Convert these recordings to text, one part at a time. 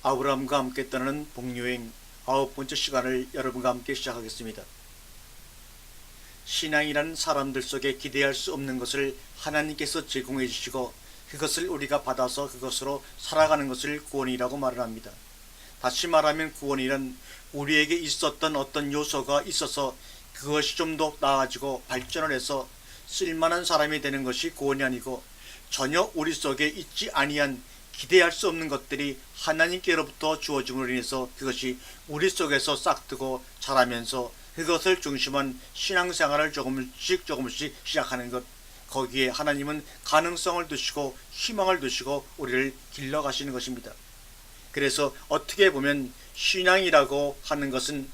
아브라함과 함께 떠나는 복여행 9번째 시간을 여러분과 함께 시작하겠습니다. 신앙이라는 사람들 속에 기대할 수 없는 것을 하나님께서 제공해 주시고 그것을 우리가 받아서 그것으로 살아가는 것을 구원이라고 말을 합니다. 다시 말하면 구원이란 우리에게 있었던 어떤 요소가 있어서 그것이 좀 더 나아지고 발전을 해서 쓸만한 사람이 되는 것이 구원이 아니고, 전혀 우리 속에 있지 아니한 기대할 수 없는 것들이 하나님께로부터 주어짐으로 인해서 그것이 우리 속에서 싹트고 자라면서 그것을 중심한 신앙생활을 조금씩 시작하는 것, 거기에 하나님은 가능성을 두시고 희망을 두시고 우리를 길러가시는 것입니다. 그래서 어떻게 보면 신앙이라고 하는 것은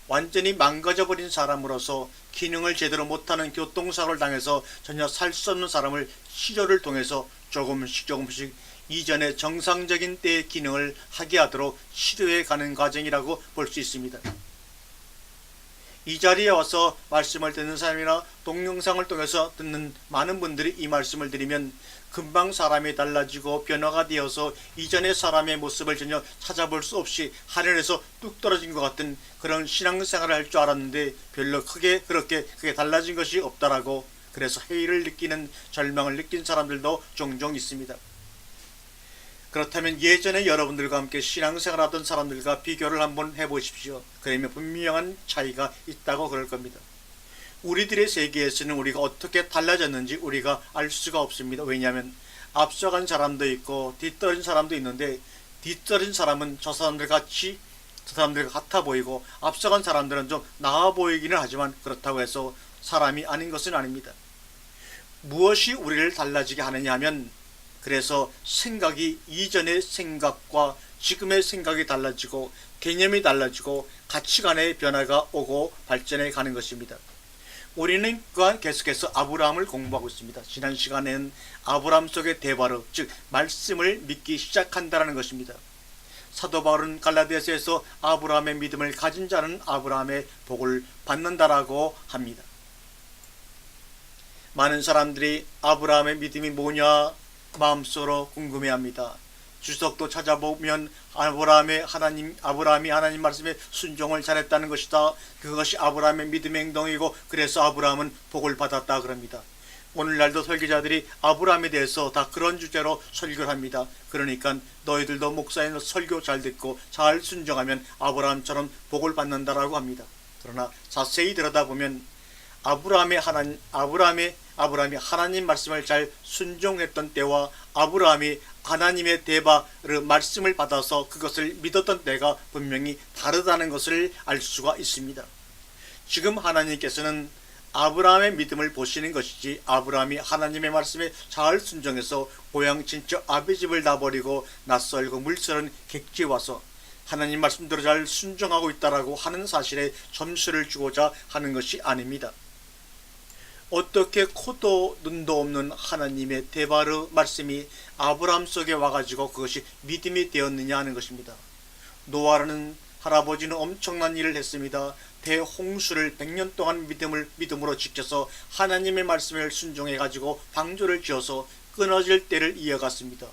완전히 망가져버린 사람으로서 기능을 제대로 못하는 교통사고를 당해서 전혀 살 수 없는 사람을 치료를 통해서 조금씩 이전의 정상적인 때의 기능을 하게 하도록 치료해 가는 과정이라고 볼 수 있습니다. 이 자리에 와서 말씀을 듣는 사람이나 동영상을 통해서 듣는 많은 분들이 이 말씀을 드리면 금방 사람이 달라지고 변화가 되어서 이전의 사람의 모습을 전혀 찾아볼 수 없이 하늘에서 뚝 떨어진 것 같은 그런 신앙생활을 할 줄 알았는데 별로 크게 달라진 것이 없다라고, 그래서 회의를 느끼는, 절망을 느낀 사람들도 종종 있습니다. 그렇다면 예전에 여러분들과 함께 신앙생활하던 사람들과 비교를 한번 해보십시오. 그러면 분명한 차이가 있다고 그럴 겁니다. 우리들의 세계에서는 우리가 어떻게 달라졌는지 우리가 알 수가 없습니다. 왜냐하면 앞서간 사람도 있고 뒤떨어진 사람도 있는데, 뒤떨어진 사람은 저 사람들과 같아 보이고 앞서간 사람들은 좀 나아 보이기는 하지만 그렇다고 해서 사람이 아닌 것은 아닙니다. 무엇이 우리를 달라지게 하느냐 하면, 그래서 생각이 이전의 생각과 지금의 생각이 달라지고 개념이 달라지고 가치관의 변화가 오고 발전해 가는 것입니다. 우리는 계속해서 아브라함을 공부하고 있습니다. 지난 시간에는 아브라함 속의 대바로, 즉 말씀을 믿기 시작한다는 것입니다. 사도 바울은 갈라디아서에서 아브라함의 믿음을 가진 자는 아브라함의 복을 받는다라고 합니다. 많은 사람들이 아브라함의 믿음이 뭐냐 마음속으로 궁금해합니다. 주석도 찾아보면 아브라함이 하나님 말씀에 순종을 잘했다는 것이다, 그것이 아브라함의 믿음의 행동이고 그래서 아브라함은 복을 받았다 그럽니다. 오늘날도 설교자들이 아브라함에 대해서 다 그런 주제로 설교를 합니다. 그러니까 너희들도 목사의 설교 잘 듣고 잘 순종하면 아브라함처럼 복을 받는다라고 합니다. 그러나 자세히 들여다보면 아브라함이 하나님 말씀을 잘 순종했던 때와 아브라함이 하나님의 대바르 말씀을 받아서 그것을 믿었던 때가 분명히 다르다는 것을 알 수가 있습니다. 지금 하나님께서는 아브라함의 믿음을 보시는 것이지, 아브라함이 하나님의 말씀에 잘 순종해서 고향 친척 아비 집을 다 버리고 낯설고 물서른 객지에 와서 하나님 말씀대로 잘 순종하고 있다라고 하는 사실에 점수를 주고자 하는 것이 아닙니다. 어떻게 코도 눈도 없는 하나님의 대바르 말씀이 아브라함 속에 와가지고 그것이 믿음이 되었느냐 하는 것입니다. 노아라는 할아버지는 엄청난 일을 했습니다. 대홍수를 100년 동안 믿음으로 지켜서 하나님의 말씀을 순종해가지고 방주를 지어서 끊어질 때를 이어갔습니다.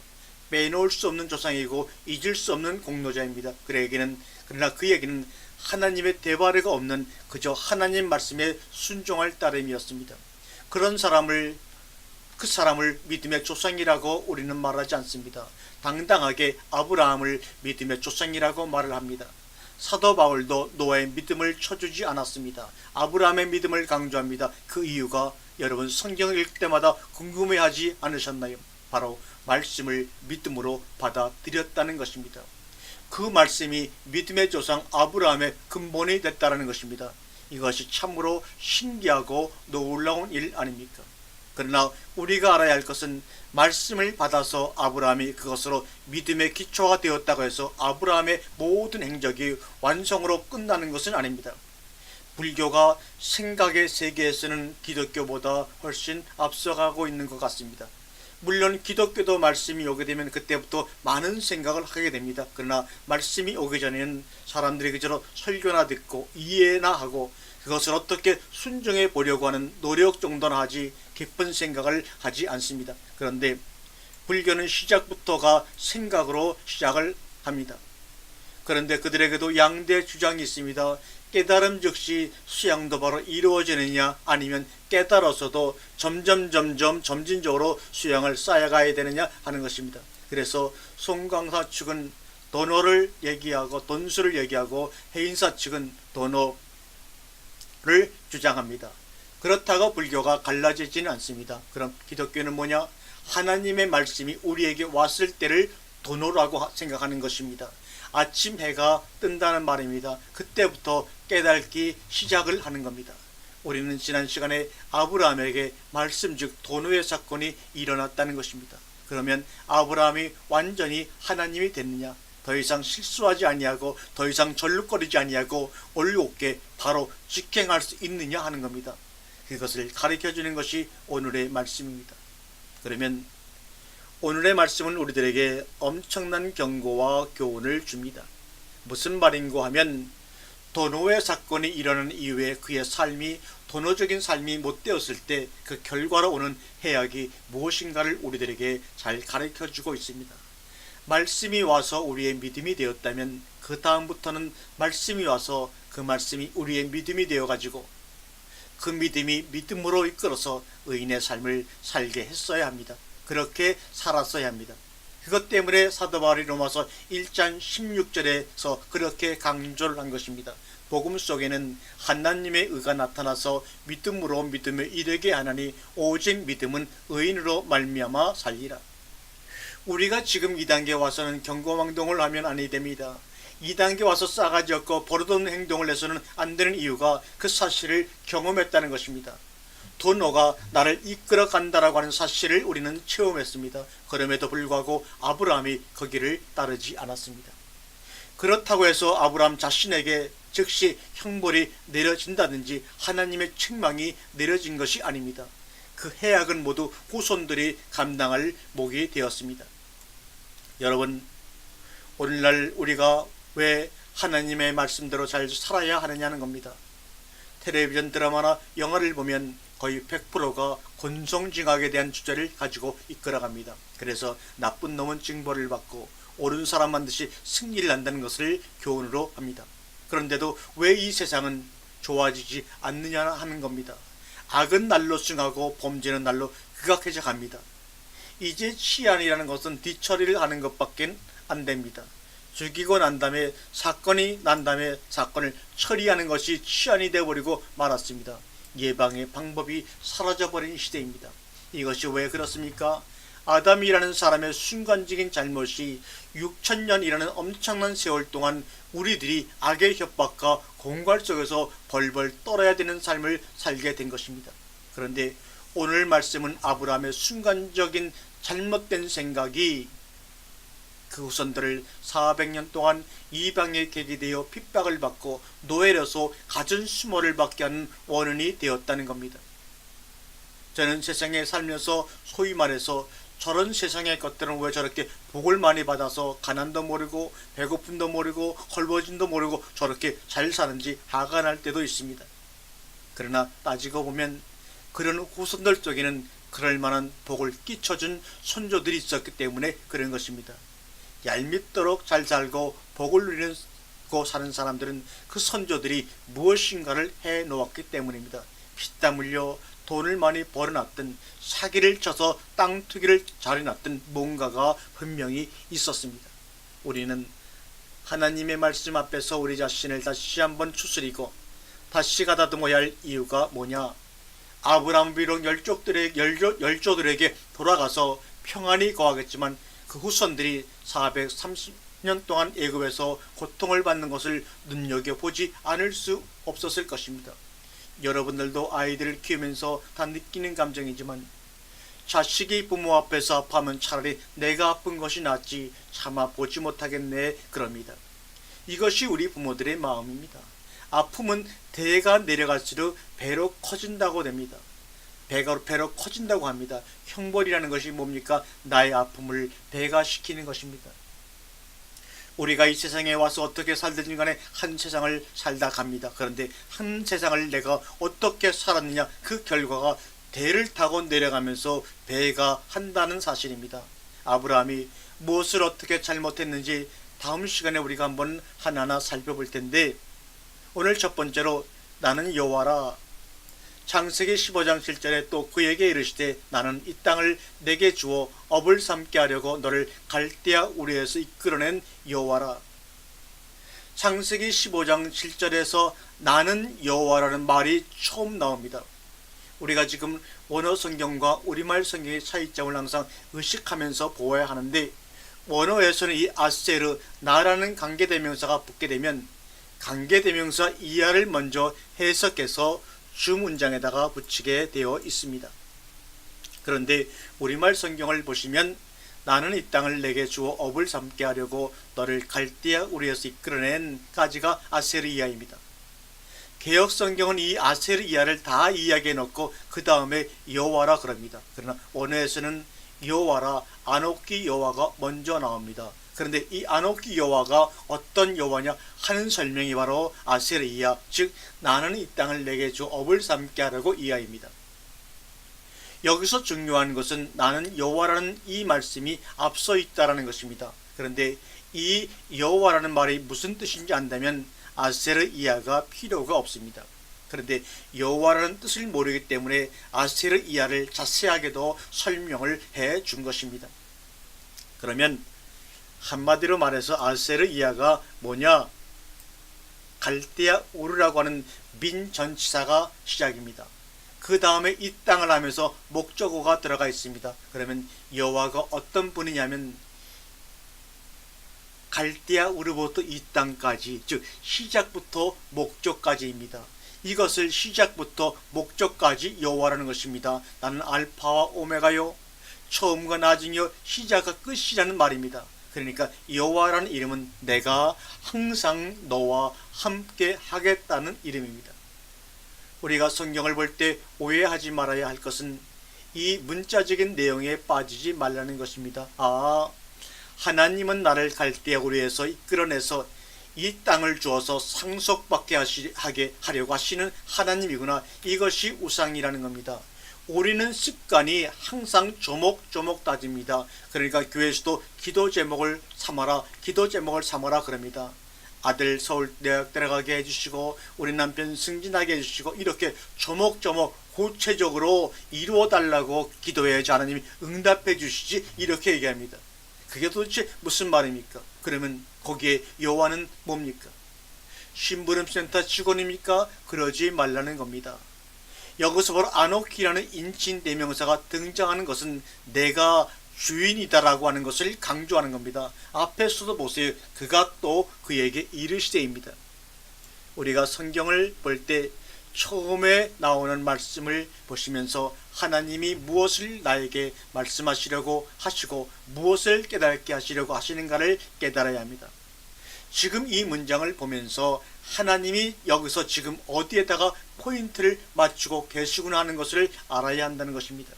빼놓을 수 없는 조상이고 잊을 수 없는 공로자입니다. 그러나 그에게는 하나님의 대바르가 없는 그저 하나님 말씀에 순종할 따름이었습니다. 그 사람을 믿음의 조상이라고 우리는 말하지 않습니다. 당당하게 아브라함을 믿음의 조상이라고 말을 합니다. 사도 바울도 노아의 믿음을 쳐주지 않았습니다. 아브라함의 믿음을 강조합니다. 그 이유가 여러분 성경을 읽을 때마다 궁금해하지 않으셨나요? 바로 말씀을 믿음으로 받아들였다는 것입니다. 그 말씀이 믿음의 조상 아브라함의 근본이 됐다는 것입니다. 이것이 참으로 신기하고 놀라운 일 아닙니까? 그러나 우리가 알아야 할 것은 말씀을 받아서 아브라함이 그것으로 믿음의 기초가 되었다고 해서 아브라함의 모든 행적이 완성으로 끝나는 것은 아닙니다. 불교가 생각의 세계에서는 기독교보다 훨씬 앞서가고 있는 것 같습니다. 물론 기독교도 말씀이 오게 되면 그때부터 많은 생각을 하게 됩니다. 그러나 말씀이 오기 전에는 사람들이 그저 설교나 듣고 이해나 하고 그것을 어떻게 순종해 보려고 하는 노력 정도나 하지 깊은 생각을 하지 않습니다. 그런데 불교는 시작부터가 생각으로 시작을 합니다. 그런데 그들에게도 양대 주장이 있습니다. 깨달음 즉시 수양도 바로 이루어지느냐, 아니면 깨달아서도 점진적으로 수양을 쌓아가야 되느냐 하는 것입니다. 그래서 송강사 측은 도노를 얘기하고 돈수를 얘기하고 해인사 측은 도노를 주장합니다. 그렇다고 불교가 갈라지지는 않습니다. 그럼 기독교는 뭐냐? 하나님의 말씀이 우리에게 왔을 때를 도노라고 생각하는 것입니다. 아침 해가 뜬다는 말입니다. 그때부터 깨닫기 시작을 하는 겁니다. 우리는 지난 시간에 아브라함에게 말씀 즉 도노의 사건이 일어났다는 것입니다. 그러면 아브라함이 완전히 하나님이 됐느냐? 더 이상 실수하지 아니하고 더 이상 절룩거리지 아니하고 올곧게 바로 직행할 수 있느냐 하는 겁니다. 그것을 가르쳐주는 것이 오늘의 말씀입니다. 그러면 오늘의 말씀은 우리들에게 엄청난 경고와 교훈을 줍니다. 무슨 말인고 하면 도노의 사건이 일어난 이후에 그의 삶이 도노적인 삶이 못 되었을 때 그 결과로 오는 해악이 무엇인가를 우리들에게 잘 가르쳐주고 있습니다. 말씀이 와서 우리의 믿음이 되었다면 그 다음부터는 말씀이 와서 그 말씀이 우리의 믿음이 되어가지고 그 믿음이 믿음으로 이끌어서 의인의 삶을 살게 했어야 합니다. 그렇게 살았어야 합니다. 그것 때문에 사도 바울이 로마서 1장 16절에서 그렇게 강조를 한 것입니다. 복음 속에는 하나님의 의가 나타나서 믿음으로 믿음에 이르게 하나니 오직 믿음은 의인으로 말미암아 살리라. 우리가 지금 2단계 와서는 경거망동을 하면 아니 됩니다. 2단계 와서 싸가지 없고 버릇없는 행동을 해서는 안 되는 이유가 그 사실을 경험했다는 것입니다. 도노가 나를 이끌어 간다라고 하는 사실을 우리는 체험했습니다. 그럼에도 불구하고 아브라함이 거기를 따르지 않았습니다. 그렇다고 해서 아브라함 자신에게 즉시 형벌이 내려진다든지 하나님의 책망이 내려진 것이 아닙니다. 그 해악은 모두 후손들이 감당할 몫이 되었습니다. 여러분, 오늘날 우리가 왜 하나님의 말씀대로 잘 살아야 하느냐는 겁니다. 텔레비전 드라마나 영화를 보면 거의 100%가 권총징악에 대한 주제를 가지고 이끌어갑니다. 그래서 나쁜 놈은 징벌을 받고 옳은 사람 반드시 승리를 한다는 것을 교훈으로 합니다. 그런데도 왜 이 세상은 좋아지지 않느냐 하는 겁니다. 악은 날로 승하고 범죄는 날로 극악해져 갑니다. 이제 치안이라는 것은 뒤처리를 하는 것밖에 안 됩니다. 죽이고 난 다음에 사건이 난 다음에 사건을 처리하는 것이 치안이 되어버리고 말았습니다. 예방의 방법이 사라져버린 시대입니다. 이것이 왜 그렇습니까? 아담이라는 사람의 순간적인 잘못이 6,000년이라는 엄청난 세월 동안 우리들이 악의 협박과 공갈 속에서 벌벌 떨어야 되는 삶을 살게 된 것입니다. 그런데 오늘 말씀은 아브라함의 순간적인 잘못된 생각이 그 후손들을 400년 동안 이방의 객이 되어 핍박을 받고 노예로서 갖은 수모를 받게 하는 원인이 되었다는 겁니다. 저는 세상에 살면서 소위 말해서 저런 세상의 것들은 왜 저렇게 복을 많이 받아서 가난도 모르고 배고픔도 모르고 헐벗음도 모르고 저렇게 잘 사는지 화가 날 때도 있습니다. 그러나 따지고 보면 그런 후손들 속에는 그럴 만한 복을 끼쳐준 선조들이 있었기 때문에 그런 것입니다. 얄밉도록 잘 살고 복을 누리고 사는 사람들은 그 선조들이 무엇인가를 해 놓았기 때문입니다. 피땀 흘려 돈을 많이 벌어놨든 사기를 쳐서 땅 투기를 잘해놨든 뭔가가 분명히 있었습니다. 우리는 하나님의 말씀 앞에서 우리 자신을 다시 한번 추스리고 다시 가다듬어야 할 이유가 뭐냐? 아브라함 비록 열조들에게 돌아가서 평안히 거하겠지만 그 후손들이 430년 동안 애굽에서 고통을 받는 것을 눈여겨보지 않을 수 없었을 것입니다. 여러분들도 아이들을 키우면서 다 느끼는 감정이지만 자식이 부모 앞에서 아파하면 차라리 내가 아픈 것이 낫지 차마 보지 못하겠네 그럽니다. 이것이 우리 부모들의 마음입니다. 아픔은 대가 내려갈수록 배로 커진다고 됩니다. 배로 커진다고 합니다. 형벌이라는 것이 뭡니까? 나의 아픔을 배가시키는 것입니다. 우리가 이 세상에 와서 어떻게 살든지 간에 한 세상을 살다 갑니다. 그런데 한 세상을 내가 어떻게 살았느냐 그 결과가 대를 타고 내려가면서 배가 한다는 사실입니다. 아브라함이 무엇을 어떻게 잘못했는지 다음 시간에 우리가 한번 하나하나 살펴볼 텐데, 오늘 첫 번째로 나는 여호와라. 창세기 15장 7절에 또 그에게 이르시되 나는 이 땅을 내게 주어 업을 삼게 하려고 너를 갈대아 우르에서 이끌어낸 여호와라. 창세기 15장 7절에서 나는 여호와라는 말이 처음 나옵니다. 우리가 지금 원어 성경과 우리말 성경의 차이점을 항상 의식하면서 보아야 하는데, 원어에서는 이 아세르, 나라는 관계대명사가 붙게 되면 관계대명사 이하를 먼저 해석해서 주문장에다가 붙이게 되어 있습니다. 그런데 우리말 성경을 보시면 나는 이 땅을 내게 주어 업을 삼게 하려고 너를 갈대아 우르에서 이끌어낸 까지가 아세르 이하입니다. 개역 성경은 이 아세르 이하를 다 이야기해 놓고 그 다음에 여호와라 그럽니다. 그러나 원어에서는 여호와라, 아노키 여호와가 먼저 나옵니다. 그런데 이 아노키 여호와가 어떤 여호와냐 하는 설명이 바로 아세르 이하, 즉 나는 이 땅을 내게 주 업을 삼게 하려고 이하입니다. 여기서 중요한 것은 나는 여호와라는 이 말씀이 앞서 있다라는 것입니다. 그런데 이 여호와라는 말이 무슨 뜻인지 안다면 아세르 이하가 필요가 없습니다. 그런데 여호와라는 뜻을 모르기 때문에 아세르 이하를 자세하게도 설명을 해 준 것입니다. 그러면 한마디로 말해서 아세르 이하가 뭐냐? 갈대아 우르라고 하는 민전치사가 시작입니다. 그 다음에 이 땅을 하면서 목적어가 들어가 있습니다. 그러면 여호와가 어떤 분이냐면 갈대아 우르부터 이 땅까지, 즉 시작부터 목적까지입니다. 이것을 시작부터 목적까지 여호와라는 것입니다. 나는 알파와 오메가요, 처음과 나중이요, 시작과 끝이라는 말입니다. 그러니까 여호와라는 이름은 내가 항상 너와 함께 하겠다는 이름입니다. 우리가 성경을 볼 때 오해하지 말아야 할 것은 이 문자적인 내용에 빠지지 말라는 것입니다. 하나님은 나를 갈대아 우르에서 이끌어내서 이 땅을 주어서 상속받게 하게 하려고 하시는 하나님이구나. 이것이 우상이라는 겁니다. 우리는 습관이 항상 조목조목 따집니다. 그러니까 교회에서도 기도 제목을 삼아라 그럽니다. 아들 서울대학 들어가게 해주시고 우리 남편 승진하게 해주시고 이렇게 조목조목 구체적으로 이루어달라고 기도해야지 하나님이 응답해 주시지, 이렇게 얘기합니다. 그게 도대체 무슨 말입니까? 그러면 거기에 여호와는 뭡니까? 심부름센터 직원입니까? 그러지 말라는 겁니다. 여기서 바로 아노키라는 인칭 대명사가 등장하는 것은 내가 주인이다라고 하는 것을 강조하는 겁니다. 앞에서도 보세요. 그가 또 그에게 이르시되입니다. 우리가 성경을 볼 때 처음에 나오는 말씀을 보시면서 하나님이 무엇을 나에게 말씀하시려고 하시고 무엇을 깨닫게 하시려고 하시는가를 깨달아야 합니다. 지금 이 문장을 보면서 하나님이 여기서 지금 어디에다가 포인트를 맞추고 계시구나 하는 것을 알아야 한다는 것입니다.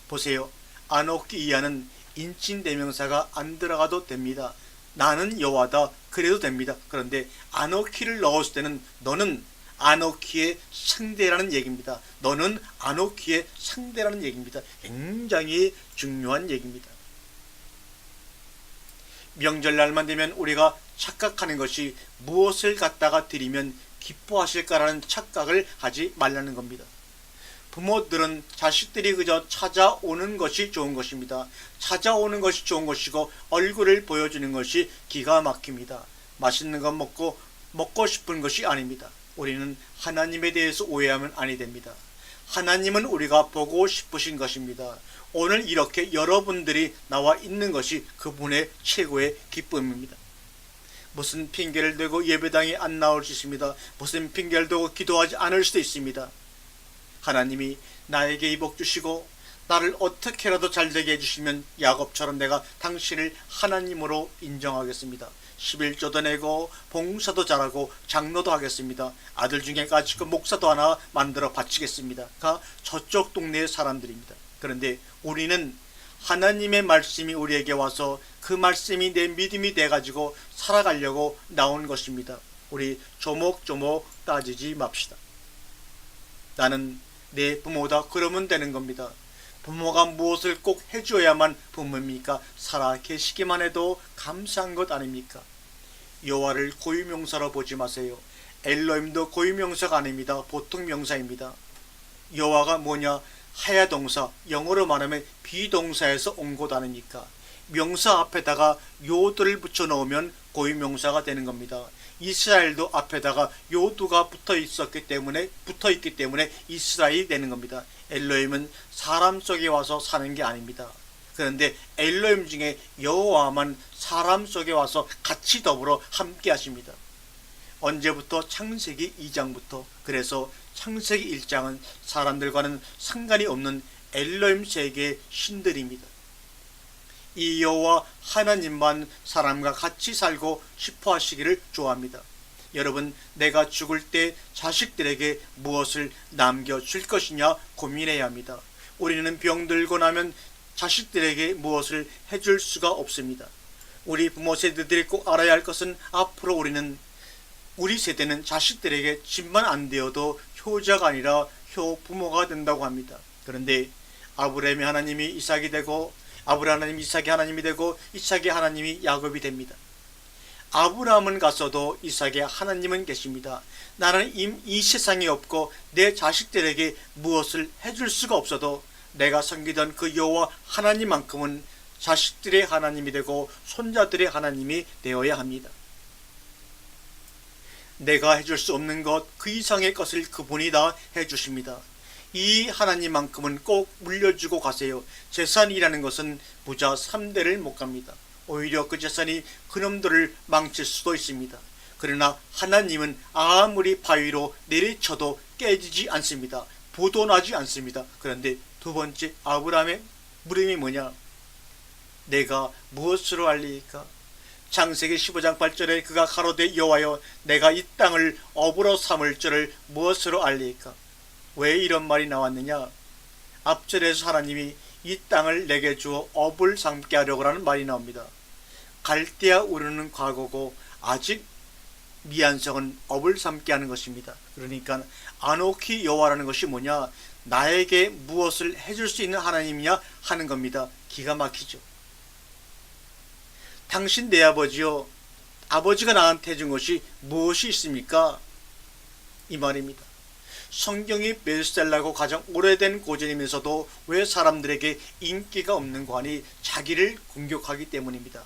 보세요. 아노키 이하는 인칭 대명사가 안 들어가도 됩니다. 나는 여호와다 그래도 됩니다. 그런데 아노키를 넣었을 때는 너는 아노키의 상대라는 얘기입니다. 너는 아노키의 상대라는 얘기입니다. 굉장히 중요한 얘기입니다. 명절날만 되면 우리가 착각하는 것이 무엇을 갖다가 드리면 기뻐하실까라는 착각을 하지 말라는 겁니다. 부모들은 자식들이 그저 찾아오는 것이 좋은 것입니다. 찾아오는 것이 좋은 것이고 얼굴을 보여주는 것이 기가 막힙니다. 맛있는 것 먹고 싶은 것이 아닙니다. 우리는 하나님에 대해서 오해하면 아니 됩니다. 하나님은 우리가 보고 싶으신 것입니다. 오늘 이렇게 여러분들이 나와 있는 것이 그분의 최고의 기쁨입니다. 무슨 핑계를 대고 예배당에 안 나올 수 있습니다. 무슨 핑계를 대고 기도하지 않을 수도 있습니다. 하나님이 나에게 이 복 주시고 나를 어떻게라도 잘되게 해주시면 야곱처럼 내가 당신을 하나님으로 인정하겠습니다. 11조도 내고 봉사도 잘하고 장로도 하겠습니다. 아들 중에 까짓거 목사도 하나 만들어 바치겠습니다. 가 저쪽 동네의 사람들입니다. 그런데 우리는 하나님의 말씀이 우리에게 와서 그 말씀이 내 믿음이 돼가지고 살아가려고 나온 것입니다. 우리 조목조목 따지지 맙시다. 나는 내 부모다 그러면 되는 겁니다. 부모가 무엇을 꼭 해줘야만 부모입니까? 살아 계시기만 해도 감사한 것 아닙니까? 여호와를 고유명사로 보지 마세요. 엘로힘도 고유명사가 아닙니다. 보통 명사입니다. 여호와가 뭐냐? 하야동사, 영어로 말하면 비동사에서 온 것 아닙니까? 명사 앞에다가 요드를 붙여 넣으면 고유명사가 되는 겁니다. 이스라엘도 앞에다가 요드가 붙어 있기 때문에 이스라엘이 되는 겁니다. 엘로힘은 사람 속에 와서 사는 게 아닙니다. 그런데 엘로힘 중에 여호와만 사람 속에 와서 같이 더불어 함께 하십니다. 언제부터? 창세기 2장부터. 그래서 창세기 1장은 사람들과는 상관이 없는 엘로힘 세계의 신들입니다. 이 여호와 하나님만 사람과 같이 살고 싶어 하시기를 좋아합니다. 여러분, 내가 죽을 때 자식들에게 무엇을 남겨줄 것이냐 고민해야 합니다. 우리는 병들고 나면 자식들에게 무엇을 해줄 수가 없습니다. 우리 부모 세대들이 꼭 알아야 할 것은 앞으로 우리 세대는 자식들에게 집만 안 되어도 효자가 아니라 효부모가 된다고 합니다. 그런데 아브라함의 하나님이 이삭이 되고, 아브라함 하나님이 이삭의 하나님이 되고, 이삭의 하나님이 야곱이 됩니다. 아브라함은 갔어도 이삭의 하나님은 계십니다. 나는 이 세상에 없고 내 자식들에게 무엇을 해줄 수가 없어도 내가 섬기던 그 여호와 하나님만큼은 자식들의 하나님이 되고 손자들의 하나님이 되어야 합니다. 내가 해줄 수 없는 것, 그 이상의 것을 그분이 다 해주십니다. 이 하나님만큼은 꼭 물려주고 가세요. 재산이라는 것은 부자 3대를 못 갑니다. 오히려 그 재산이 그놈들을 망칠 수도 있습니다. 그러나 하나님은 아무리 바위로 내리쳐도 깨지지 않습니다. 부도나지 않습니다. 그런데 두 번째, 아브라함의 물음이 뭐냐? 내가 무엇으로 알리이까? 창세기 15장 8절에 그가 가로되 여호와여, 내가 이 땅을 업으로 삼을 줄을 무엇으로 알리이까? 왜 이런 말이 나왔느냐? 앞절에서 하나님이 이 땅을 내게 주어 업을 삼게 하려고 하는 말이 나옵니다. 갈대아 우르는 과거고 아직 미완성은 업을 삼게 하는 것입니다. 그러니까 아노키 여호와라는 것이 뭐냐? 나에게 무엇을 해줄 수 있는 하나님이냐 하는 겁니다. 기가 막히죠. 당신 내 아버지요, 아버지가 나한테 해준 것이 무엇이 있습니까? 이 말입니다. 성경이 베스트셀러고 가장 오래된 고전이면서도 왜 사람들에게 인기가 없는 거 하니? 자기를 공격하기 때문입니다.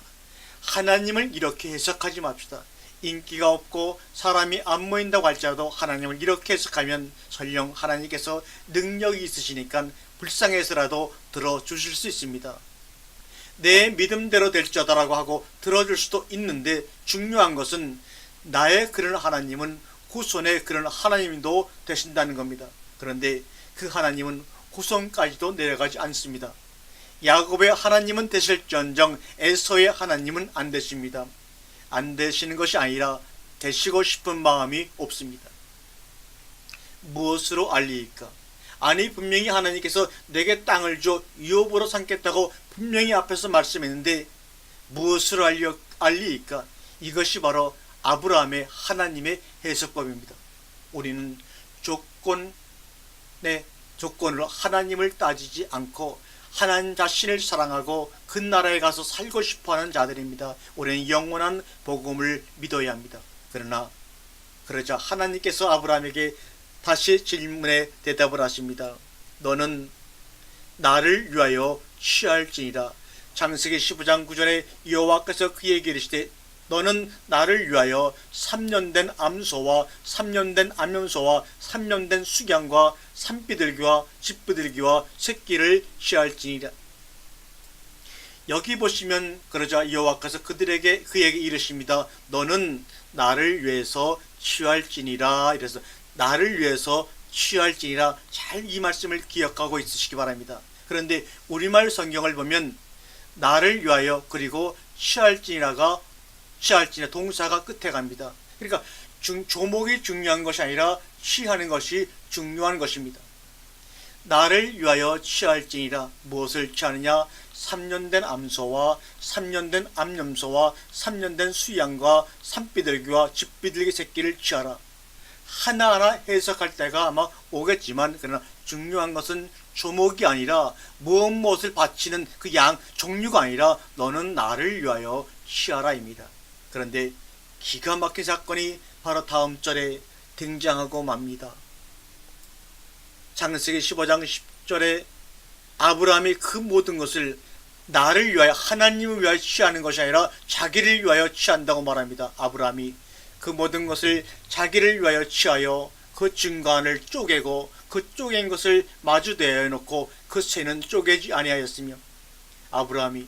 하나님을 이렇게 해석하지 맙시다. 인기가 없고 사람이 안 모인다고 할지라도 하나님을 이렇게 해석하면 설령 하나님께서 능력이 있으시니까 불쌍해서라도 들어주실 수 있습니다. 내 믿음대로 될 자다라고 하고 들어줄 수도 있는데, 중요한 것은 나의 그런 하나님은 후손의 그런 하나님도 되신다는 겁니다. 그런데 그 하나님은 후손까지도 내려가지 않습니다. 야곱의 하나님은 되실지언정 에서의 하나님은 안 되십니다. 안 되시는 것이 아니라 되시고 싶은 마음이 없습니다. 무엇으로 알리이까? 아니, 분명히 하나님께서 내게 땅을 줘 유업으로 삼겠다고 분명히 앞에서 말씀했는데 무엇으로 알리이까? 이것이 바로 아브라함의 하나님의 해석법입니다. 우리는 조건으로 하나님을 따지지 않고 하나님 자신을 사랑하고 그 나라에 가서 살고 싶어하는 자들입니다. 우리는 영원한 복음을 믿어야 합니다. 그러자 하나님께서 아브라함에게 다시 질문에 대답을 하십니다. 너는 나를 위하여 취할지니라. 창세기 15장 9절에 여호와께서 그에게 이르시되 너는 나를 위하여 3년 된 암소와 3년 된 암염소와 3년 된 수양과 산비둘기와 집비둘기와 새끼를 취할지니라. 여기 보시면 그러자 여호와께서 그에게 이르십니다. 너는 나를 위해서 취할지니라. 이래서 나를 위해서 취할지니라. 잘 이 말씀을 기억하고 있으시기 바랍니다. 그런데 우리말 성경을 보면 나를 위하여 그리고 취할지니라 동사가 끝에 갑니다. 그러니까 조목이 중요한 것이 아니라 취하는 것이 중요한 것입니다. 나를 위하여 취할지니라. 무엇을 취하느냐? 3년 된 암소와 3년 된 암염소와 3년 된 수양과 산비둘기와 집비둘기 새끼를 취하라. 하나하나 해석할 때가 아마 오겠지만, 그러나 중요한 것은 조목이 아니라 무엇을 바치는 그 양 종류가 아니라 너는 나를 위하여 취하라입니다. 그런데 기가 막힌 사건이 바로 다음 절에 등장하고 맙니다. 창세기 15장 10절에 아브라함이 그 모든 것을 나를 위하여, 하나님을 위하여 취하는 것이 아니라 자기를 위하여 취한다고 말합니다. 아브라함이 그 모든 것을 자기를 위하여 취하여 그 증거안을 쪼개고 그 쪼갠 것을 마주 대하여 놓고 그 새는 쪼개지 아니하였으며, 아브라함이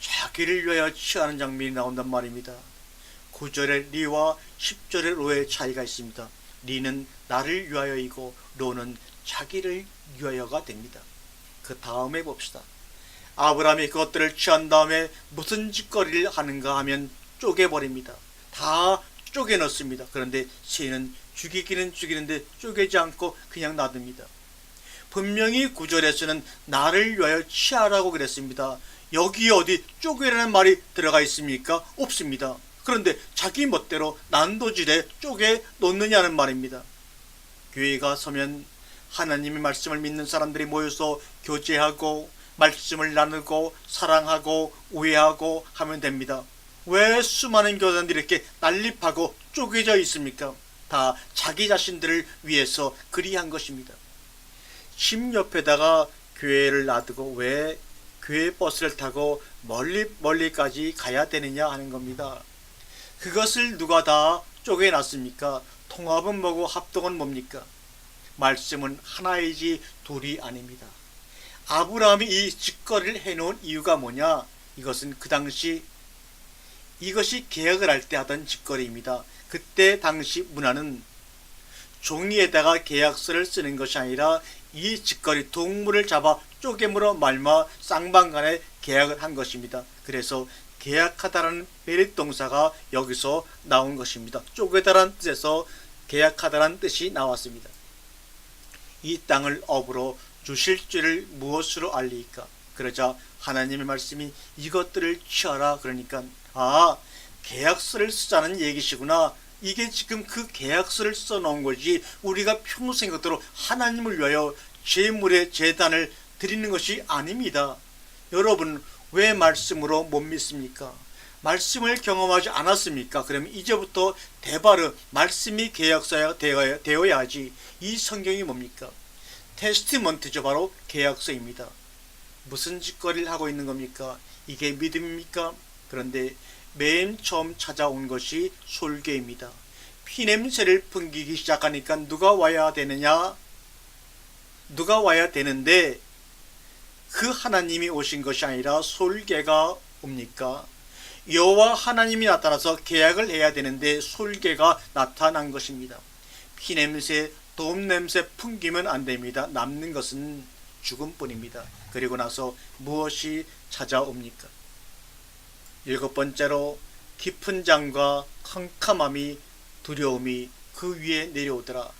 자기를 위하여 취하는 장면이 나온단 말입니다. 9절의 리와 10절의 로의 차이가 있습니다. 리는 나를 위하여이고 로는 자기를 위하여가 됩니다. 그 다음에 봅시다. 아브라함이 그것들을 취한 다음에 무슨 짓거리를 하는가 하면 쪼개버립니다. 다 쪼개 넣습니다. 그런데 새는 죽이기는 죽이는데 쪼개지 않고 그냥 놔둡니다. 분명히 9절에서는 나를 위하여 취하라고 그랬습니다. 여기 어디 쪼개라는 말이 들어가 있습니까? 없습니다. 그런데 자기 멋대로 난도질에 쪼개 놓느냐는 말입니다. 교회가 서면 하나님의 말씀을 믿는 사람들이 모여서 교제하고 말씀을 나누고 사랑하고 우애하고 하면 됩니다. 왜 수많은 교단들이 이렇게 난립하고 쪼개져 있습니까? 다 자기 자신들을 위해서 그리한 것입니다. 집 옆에다가 교회를 놔두고 왜 교회 버스를 타고 멀리까지 가야 되느냐 하는 겁니다. 그것을 누가 다 쪼개놨습니까? 통합은 뭐고 합동은 뭡니까? 말씀은 하나이지 둘이 아닙니다. 아브라함이 이 짓거리를 해놓은 이유가 뭐냐? 이것은 그 당시 이것이 계약을 할 때 하던 짓거리입니다. 그때 당시 문화는 종이에다가 계약서를 쓰는 것이 아니라 이 짓거리 동물을 잡아 쪼개므로 말마 쌍방간에 계약을 한 것입니다. 그래서 계약하다라는 베릿 동사가 여기서 나온 것입니다. 쪼개다라는 뜻에서 계약하다라는 뜻이 나왔습니다. 이 땅을 업으로 주실 줄을 무엇으로 알리까? 그러자 하나님의 말씀이 이것들을 취하라 그러니까 계약서를 쓰자는 얘기시구나. 이게 지금 그 계약서를 써놓은 거지 우리가 평생 그대로 하나님을 위하여 제물의 제단을 드리는 것이 아닙니다. 여러분 왜 말씀으로 못 믿습니까? 말씀을 경험하지 않았습니까? 그러면 이제부터 대바르 말씀이 계약서가 되어야지. 이 성경이 뭡니까? 테스티먼트죠. 바로 계약서입니다. 무슨 짓거리를 하고 있는 겁니까? 이게 믿음입니까? 그런데 맨 처음 찾아온 것이 솔개입니다. 피냄새를 풍기기 시작하니까 누가 와야 되느냐? 누가 와야 되는데 그 하나님이 오신 것이 아니라 솔개가 옵니까? 여호와 하나님이 나타나서 계약을 해야 되는데 솔개가 나타난 것입니다. 피냄새, 돔냄새 풍기면 안 됩니다. 남는 것은 죽음뿐입니다. 그리고 나서 무엇이 찾아옵니까? 7번째로 깊은 잠과 캄캄함이 두려움이 그 위에 내려오더라.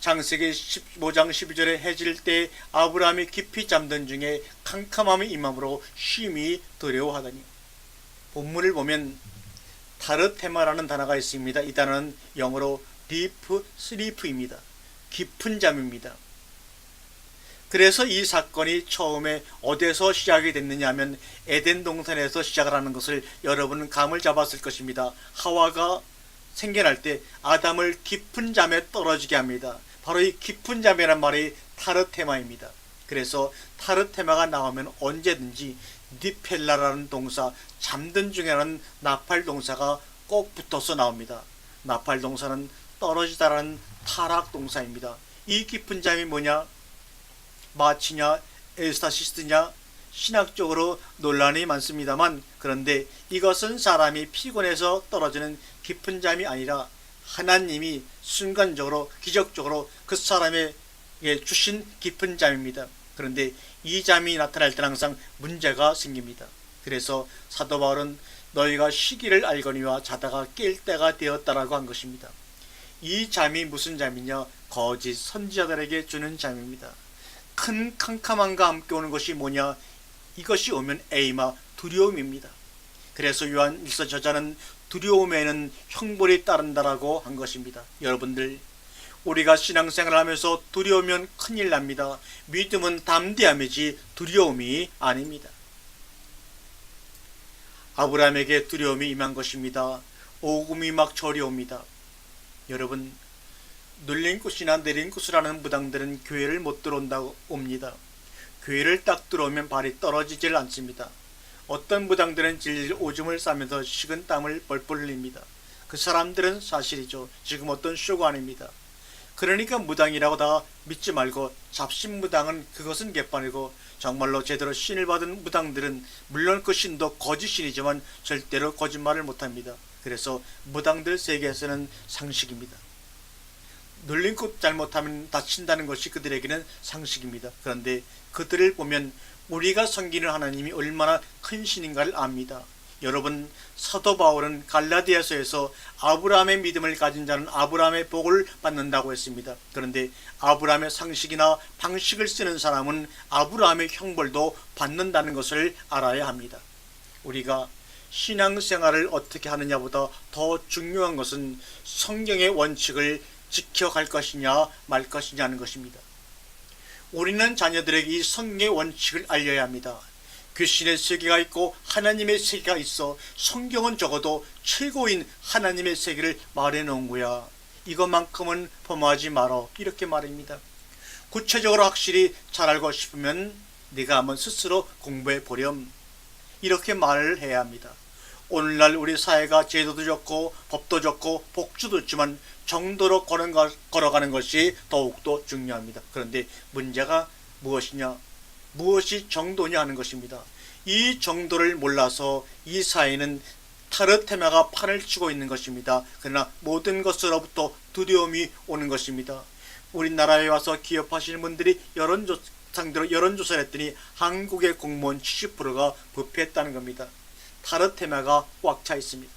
창세기 15장 12절에 해질 때 아브라함이 깊이 잠든 중에 캄캄함이 임함으로 쉼이 두려워하더니, 본문을 보면 타르테마라는 단어가 있습니다. 이 단어는 영어로 deep sleep입니다. 깊은 잠입니다. 그래서 이 사건이 처음에 어디서 시작이 됐느냐 하면 에덴 동산에서 시작을 하는 것을 여러분은 감을 잡았을 것입니다. 하와가 생겨날 때 아담을 깊은 잠에 떨어지게 합니다. 바로 이 깊은 잠이란 말이 타르테마입니다. 그래서 타르테마가 나오면 언제든지 니펠라라는 동사, 잠든 중에라는 나팔 동사가 꼭 붙어서 나옵니다. 나팔 동사는 떨어지다라는 타락 동사입니다. 이 깊은 잠이 뭐냐? 마치냐 에스타시스냐 신학적으로 논란이 많습니다만, 그런데 이것은 사람이 피곤해서 떨어지는 깊은 잠이 아니라 하나님이 순간적으로 기적적으로 그 사람에게 주신 깊은 잠입니다. 그런데 이 잠이 나타날 때는 항상 문제가 생깁니다. 그래서 사도 바울은 너희가 시기를 알거니와 자다가 깰 때가 되었다라고 한 것입니다. 이 잠이 무슨 잠이냐? 거짓 선지자들에게 주는 잠입니다. 큰 캄캄함과 함께 오는 것이 뭐냐? 이것이 오면 에이마 두려움입니다. 그래서 요한일서 저자는 두려움에는 형벌이 따른다라고 한 것입니다. 여러분들, 우리가 신앙생활을 하면서 두려우면 큰일 납니다. 믿음은 담대함이지 두려움이 아닙니다. 아브라함에게 두려움이 임한 것입니다. 오금이 막 저려옵니다. 여러분, 눌린 꽃이나 내린 꽃을 하는 무당들은 교회를 못 들어온다고 옵니다. 교회를 딱 들어오면 발이 떨어지질 않습니다. 어떤 무당들은 질질 오줌을 싸면서 식은 땀을 뻘뻘 흘립니다. 그 사람들은 사실이죠. 지금 어떤 쇼가 아닙니다. 그러니까 무당이라고 다 믿지 말고, 잡신무당은 그것은 개판이고, 정말로 제대로 신을 받은 무당들은 물론 그 신도 거짓신이지만 절대로 거짓말을 못합니다. 그래서 무당들 세계에서는 상식입니다. 눌린 꽃 잘못하면 다친다는 것이 그들에게는 상식입니다. 그런데 그들을 보면 우리가 섬기는 하나님이 얼마나 큰 신인가를 압니다. 여러분, 사도 바울은 갈라디아서에서 아브라함의 믿음을 가진 자는 아브라함의 복을 받는다고 했습니다. 그런데 아브라함의 상식이나 방식을 쓰는 사람은 아브라함의 형벌도 받는다는 것을 알아야 합니다. 우리가 신앙생활을 어떻게 하느냐보다 더 중요한 것은 성경의 원칙을 지켜갈 것이냐 말 것이냐는 것입니다. 우리는 자녀들에게 이 성경의 원칙을 알려야 합니다. 귀신의 세계가 있고 하나님의 세계가 있어. 성경은 적어도 최고인 하나님의 세계를 말해놓은 거야. 이것만큼은 범하지 말어. 이렇게 말입니다. 구체적으로 확실히 잘 알고 싶으면 네가 한번 스스로 공부해 보렴. 이렇게 말을 해야 합니다. 오늘날 우리 사회가 제도도 좋고 법도 좋고 복주도 있지만 정도로 걸어가는 것이 더욱더 중요합니다. 그런데 문제가 무엇이냐? 무엇이 정도냐 하는 것입니다. 이 정도를 몰라서 이 사회는 타르테마가 판을 치고 있는 것입니다. 그러나 모든 것으로부터 두려움이 오는 것입니다. 우리나라에 와서 기업하시는 분들이 상대로 여론조사를 했더니 한국의 공무원 70%가 부패했다는 겁니다. 타르테마가 꽉 차 있습니다.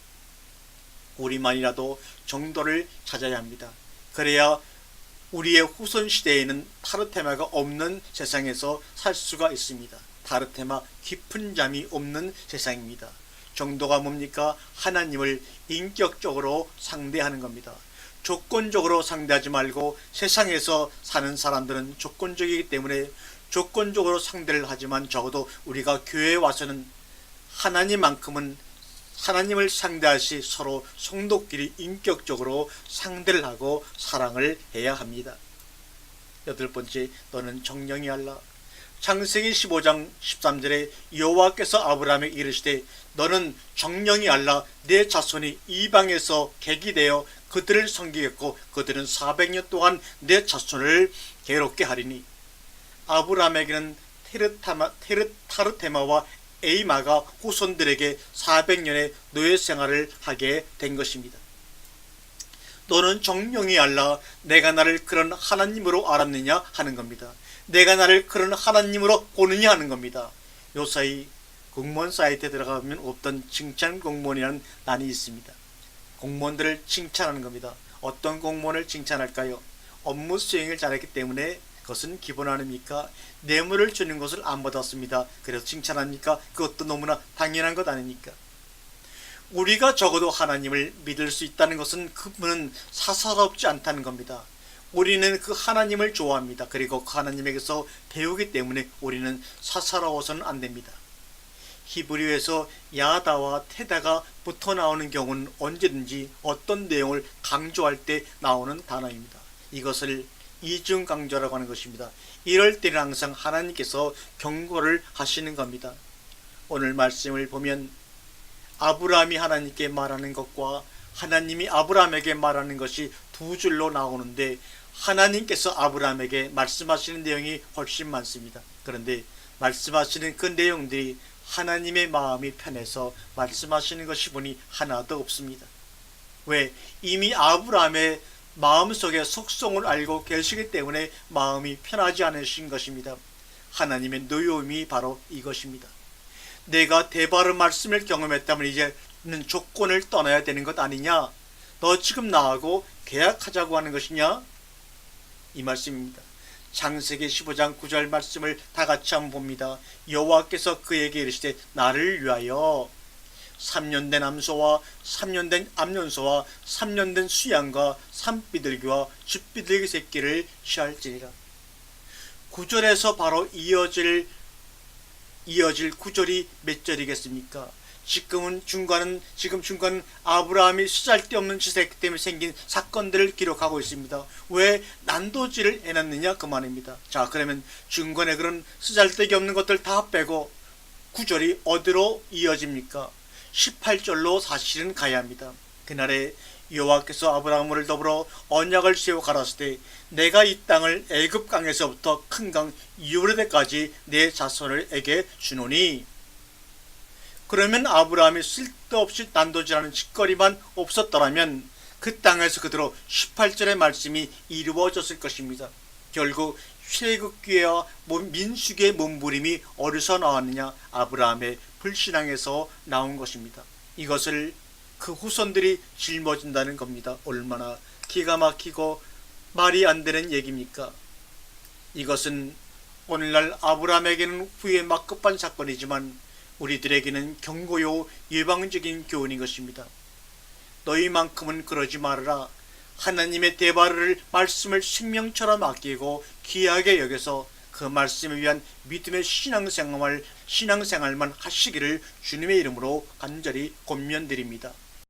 우리만이라도 정도를 찾아야 합니다. 그래야 우리의 후손 시대에는 타르테마가 없는 세상에서 살 수가 있습니다. 타르테마 깊은 잠이 없는 세상입니다. 정도가 뭡니까? 하나님을 인격적으로 상대하는 겁니다. 조건적으로 상대하지 말고, 세상에서 사는 사람들은 조건적이기 때문에 조건적으로 상대를 하지만 적어도 우리가 교회에 와서는 하나님만큼은 하나님을 상대할 시 서로 성도끼리 인격적으로 상대를 하고 사랑을 해야 합니다. 8번째, 너는 정령이 알라. 창세기 15장 13절에 여호와께서 아브라함에게 이르시되 너는 정령이 알라. 내 자손이 이방에서 객이 되어 그들을 섬기겠고 그들은 400년 동안 내 자손을 괴롭게 하리니. 아브라함에게는 타르테마와 에이마가 후손들에게 400년의 노예 생활을 하게 된 것입니다. 너는 정령이 알라. 내가 나를 그런 하나님으로 알았느냐 하는 겁니다. 내가 나를 그런 하나님으로 보느냐 하는 겁니다. 요사이 공무원 사이트에 들어가면 없던 칭찬 공무원이라는 난이 있습니다. 공무원들을 칭찬하는 겁니다. 어떤 공무원을 칭찬할까요? 업무 수행을 잘했기 때문에. 그것은 기본 아닙니까? 뇌물을 주는 것을 안 받았습니다. 그래서 칭찬합니까? 그것도 너무나 당연한 것 아닙니까? 우리가 적어도 하나님을 믿을 수 있다는 것은 그분은 사사롭지 않다는 겁니다. 우리는 그 하나님을 좋아합니다. 그리고 그 하나님에게서 배우기 때문에 우리는 사사로워서는 안 됩니다. 히브리어에서 야다와 테다가 붙어 나오는 경우는 언제든지 어떤 내용을 강조할 때 나오는 단어입니다. 이것을 이중 강조라고 하는 것입니다. 이럴 때는 항상 하나님께서 경고를 하시는 겁니다. 오늘 말씀을 보면 아브라함이 하나님께 말하는 것과 하나님이 아브라함에게 말하는 것이 두 줄로 나오는데 하나님께서 아브라함에게 말씀하시는 내용이 훨씬 많습니다. 그런데 말씀하시는 그 내용들이 하나님의 마음이 편해서 말씀하시는 것이 보니 하나도 없습니다. 왜? 이미 아브라함의 마음속에 속성을 알고 계시기 때문에 마음이 편하지 않으신 것입니다. 하나님의 노여움이 바로 이것입니다. 내가 대바르 말씀을 경험했다면 이제는 조건을 떠나야 되는 것 아니냐? 너 지금 나하고 계약하자고 하는 것이냐? 이 말씀입니다. 창세기 15장 9절 말씀을 다 같이 한번 봅니다. 여호와께서 그에게 이르시되 나를 위하여 3년 된 암소와 3년 된 암염소와 3년 된 수양과 산비둘기와 쥐비둘기 새끼를 취할지니라. 9절에서 바로 이어질 9절이 몇 절이겠습니까? 지금 중간은 아브라함이 쓰잘데없는 짓을 했기 때문에 생긴 사건들을 기록하고 있습니다. 왜 난도질을 해놨느냐 그 말입니다. 자, 그러면 중간에 그런 쓰잘데기 없는 것들 다 빼고 구절이 어디로 이어집니까? 18절로 사실은 가야 합니다. 그날에 여호와께서 아브라함을 더불어 언약을 세워 가라사대 내가 이 땅을 애굽 강에서부터 큰 강 유브라데까지 내 자손에게 주노니. 그러면 아브라함이 쓸데없이 난도질하는 짓거리만 없었더라면 그 땅에서 그대로 18절의 말씀이 이루어졌을 것입니다. 결국 쇠국기와 민수기의 몸부림이 어디서 나왔느냐? 아브라함의 불신앙에서 나온 것입니다. 이것을 그 후손들이 짊어진다는 겁니다. 얼마나 기가 막히고 말이 안 되는 얘기입니까? 이것은 오늘날 아브라함에게는 후회 막급한 사건이지만 우리들에게는 경고요 예방적인 교훈인 것입니다. 너희만큼은 그러지 말아라. 하나님의 대바를 말씀을 생명처럼 아끼고 귀하게 여겨서 그 말씀에 위한 믿음의 신앙생활만 하시기를 주님의 이름으로 간절히 권면드립니다.